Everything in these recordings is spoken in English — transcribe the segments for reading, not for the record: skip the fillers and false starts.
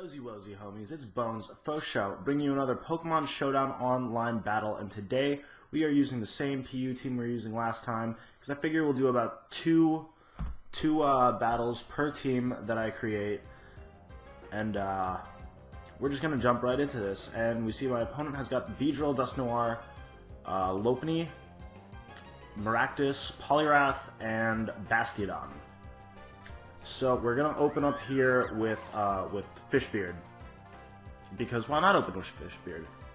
Yozy Wozy homies, it's Bones, Faux Show, bringing you another Pokemon Showdown online battle, and today we are using the same PU team we were using last time, because I figure we'll do about two battles per team that I create, and we're just going to jump right into this, and we see my opponent has got Beedrill, Dusknoir, Lopunny, Maractus, Poliwrath, and Bastiodon. So we're gonna open up here with Fishbeard, because why not open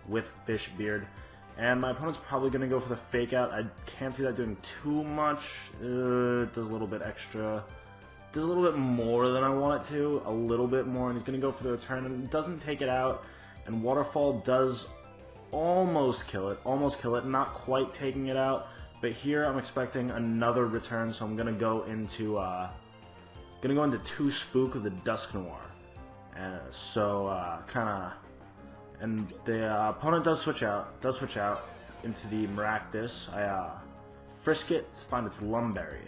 with Fishbeard? And my opponent's probably gonna go for the Fake Out. I can't see that doing too much. It does a little bit extra, does a little bit more than I want it to, a little bit more. And he's gonna go for the return, and it doesn't take it out. And Waterfall does almost kill it, not quite taking it out. But here I'm expecting another return, so I'm gonna go into two Spook with the Dusknoir, and and the opponent does switch out into the Maractus. I frisk it to find its Lumberry,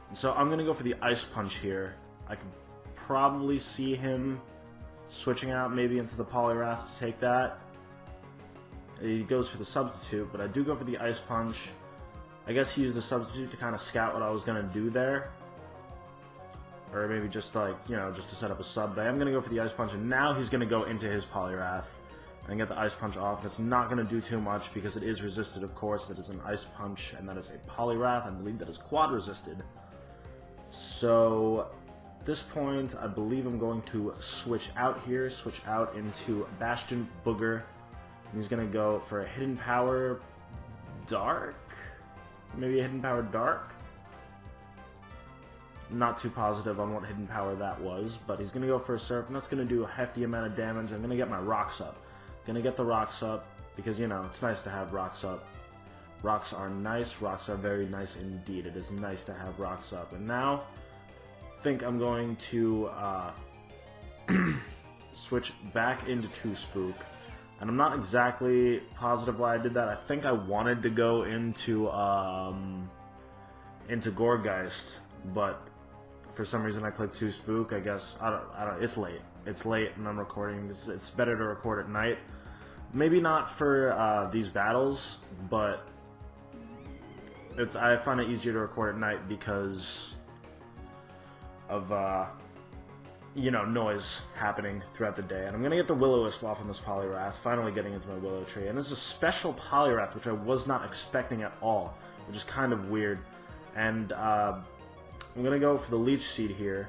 and so I'm gonna go for the Ice Punch here. I can probably see him switching out maybe into the Poliwrath to take that. He goes for the Substitute, but I do go for the Ice Punch. I guess he used the Substitute to kind of scout what I was gonna do there. Or maybe just like, just to set up a sub. But I am going to go for the Ice Punch, and now he's going to go into his Poliwrath and get the Ice Punch off. And it's not going to do too much because it is resisted, of course. That is an Ice Punch, and that is a Poliwrath. I believe that is quad resisted. So, at this point, I believe I'm going to switch out here. Switch out into Bastion Booger. And he's going to go for a Hidden Power Dark? Maybe a Hidden Power Dark? Not too positive on what hidden power that was, but he's going to go for a Surf, and that's going to do a hefty amount of damage. I'm going to get my Rocks up. Going to get the Rocks up, because, it's nice to have Rocks up. Rocks are nice. Rocks are very nice indeed. It is nice to have Rocks up. And now, I think I'm going to switch back into 2 Spook. And I'm not exactly positive why I did that. I think I wanted to go into Gourgeist, but for some reason I clicked 2 Spook. I guess I don't. It's late. It's late, and I'm recording. It's better to record at night. Maybe not for these battles, but I find it easier to record at night because of noise happening throughout the day. And I'm gonna get the Will-O-Wisp off on this Poliwrath. Finally getting into my Willow Tree, and this is a special Poliwrath, which I was not expecting at all, which is kind of weird. And I'm going to go for the Leech Seed here,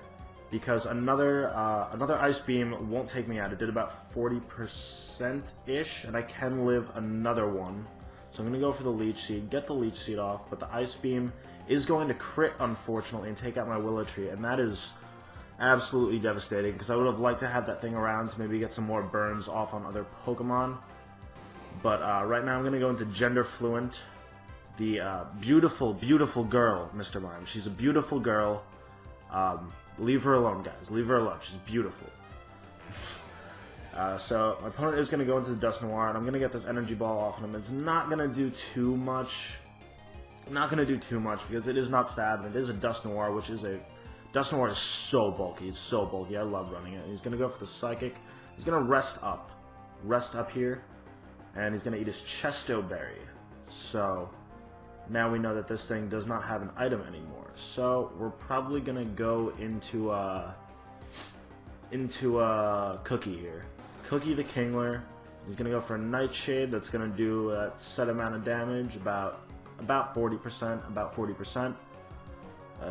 because another Ice Beam won't take me out. It did about 40%-ish, and I can live another one. So I'm going to go for the Leech Seed, get the Leech Seed off, but the Ice Beam is going to crit, unfortunately, and take out my Willow Tree, and that is absolutely devastating, because I would have liked to have that thing around to maybe get some more burns off on other Pokemon. But right now I'm going to go into Gender Fluent. The beautiful, beautiful girl, Mr. Mime. She's a beautiful girl. Leave her alone, guys. Leave her alone. She's beautiful. So my opponent is going to go into the Dusknoir, and I'm going to get this Energy Ball off of him. It's not going to do too much. Not going to do too much because it is not stab. It is a Dusknoir, which is a... Dusknoir is so bulky. It's so bulky. I love running it. He's going to go for the Psychic. He's going to rest up. Rest up here. And he's going to eat his Chesto Berry. So... now we know that this thing does not have an item anymore, so we're probably gonna go into Cookie here. Cookie the Kingler. He's gonna go for a Nightshade. That's gonna do a set amount of damage, about 40%.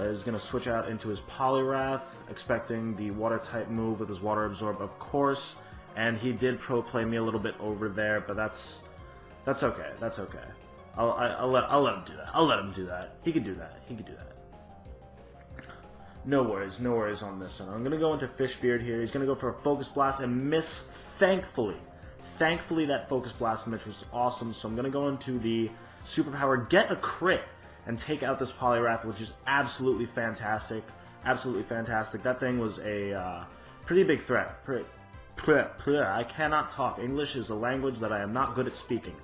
He's gonna switch out into his Poliwrath, expecting the Water type move with his Water Absorb, of course. And he did pro play me a little bit over there, but that's okay. That's okay. I'll let him do that. I'll let him do that. He can do that. He can do that. No worries on this one. I'm gonna go into Fishbeard here. He's gonna go for a Focus Blast and miss. Thankfully that Focus Blast miss was awesome. So I'm gonna go into the Superpower, get a crit, and take out this Poliwrath, which is absolutely fantastic. Absolutely fantastic. That thing was a pretty big threat. I cannot talk. English is a language that I am not good at speaking.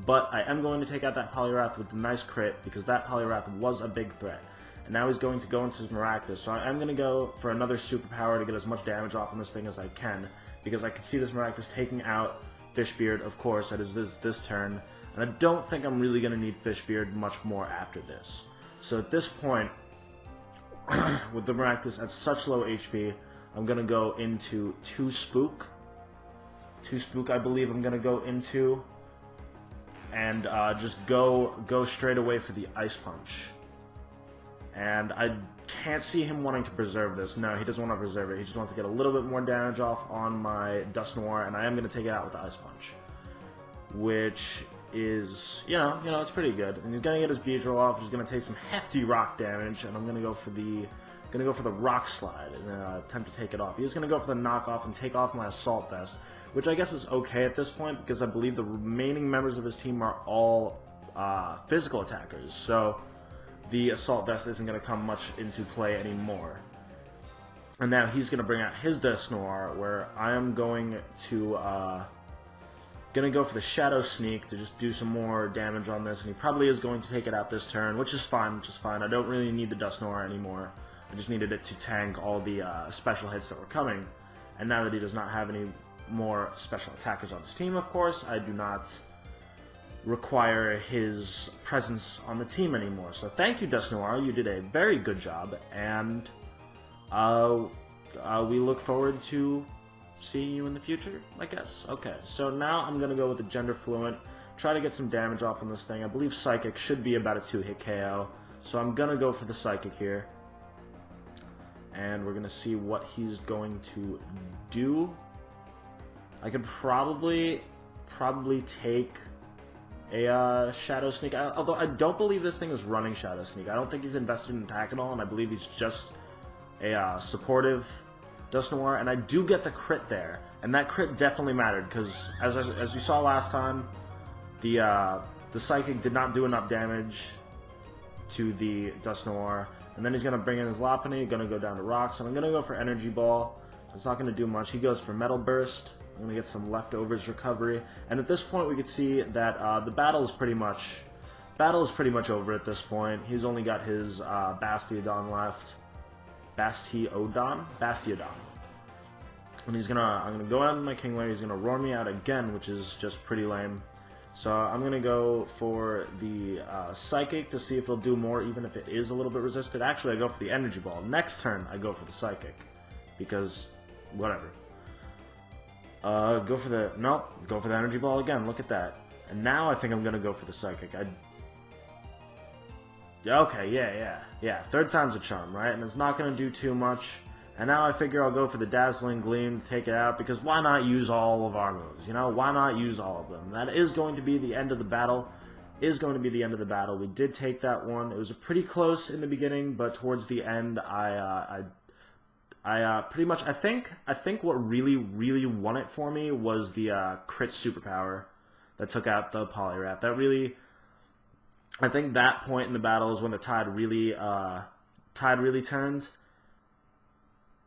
But I am going to take out that Poliwrath with a nice crit, because that Poliwrath was a big threat. and now he's going to go into his Maractus. So I'm going to go for another superpower to get as much damage off on this thing as I can, because I can see this Maractus taking out Fishbeard, of course, that is this turn, and I don't think I'm really going to need Fishbeard much more after this. So at this point, with the Maractus at such low HP, I'm going to go into 2 Spook. 2 Spook, I believe I'm going to go into, and just go straight away for the Ice Punch. And I can't see him wanting to preserve this. No, he doesn't want to preserve it. He just wants to get a little bit more damage off on my Dust Noir, and I am going to take it out with the Ice Punch, which is, you know, it's pretty good. And he's going to get his Beedrill off. He's going to take some hefty rock damage, and I'm going to go for the Rock Slide in an attempt to take it off. He's going to go for the knockoff and take off my Assault Vest, which I guess is okay at this point because I believe the remaining members of his team are all physical attackers. So the Assault Vest isn't going to come much into play anymore. And now he's going to bring out his Dust Noir, where I am going to go for the Shadow Sneak to just do some more damage on this, and he probably is going to take it out this turn, which is fine, I don't really need the Dust Noir anymore. I just needed it to tank all the special hits that were coming. And now that he does not have any more special attackers on his team, of course, I do not require his presence on the team anymore. So thank you, Dust Noir, you did a very good job, and we look forward to seeing you in the future, I guess. Okay, so now I'm going to go with the Gender Fluent, try to get some damage off on this thing. I believe Psychic should be about a 2-hit KO, so I'm going to go for the Psychic here. And we're going to see what he's going to do. I could probably take a Shadow Sneak, although I don't believe this thing is running Shadow Sneak. I don't think he's invested in attack at all, and I believe he's just a supportive Dust Noir, and I do get the crit there, and that crit definitely mattered, because as you saw last time, the Psychic did not do enough damage to the Dust Noir, and then he's going to bring in his Lopunny, going to go down to Rocks, and I'm going to go for Energy Ball. It's not going to do much. He goes for Metal Burst. I'm going to get some leftovers recovery, and at this point we could see that the battle is pretty much over at this point. He's only got his Bastiodon left. Bastiodon? And I'm gonna go out with my Kingler. He's gonna roar me out again, which is just pretty lame. So I'm gonna go for the Psychic to see if it'll do more, even if it is a little bit resisted. Actually, I go for the Energy Ball. Next turn, I go for the Psychic, because whatever. Go for the Energy Ball again. Look at that. And now I think I'm gonna go for the Psychic. Okay, yeah. Third time's a charm, right? And it's not going to do too much. And now I figure I'll go for the Dazzling Gleam to take it out, because why not use all of our moves? You know, why not use all of them? That is going to be the end of the battle. We did take that one. It was pretty close in the beginning, but towards the end, I pretty much, I think what really won it for me was the crit superpower that took out the Poliwrath. That really, I think that point in the battle is when the tide really turned,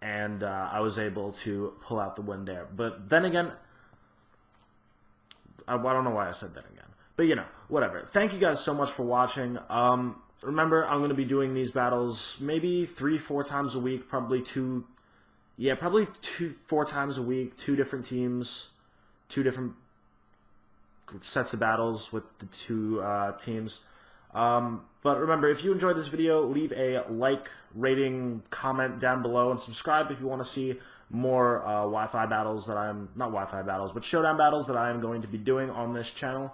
and I was able to pull out the win there. But then again, I don't know why I said that again. But you know, whatever. Thank you guys so much for watching. Remember, I'm going to be doing these battles maybe 3-4 times a week, probably 4 times a week, 2 different teams, 2 different sets of battles with the 2 teams. But remember, if you enjoyed this video, leave a like, rating, comment down below, and subscribe if you want to see more Wi-Fi battles that not Wi-Fi battles, but Showdown battles that I am going to be doing on this channel.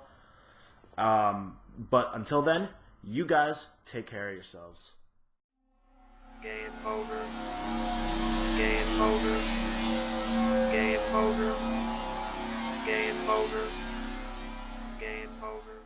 But until then, you guys take care of yourselves. Game over. Game over. Game over. Game over. Game over.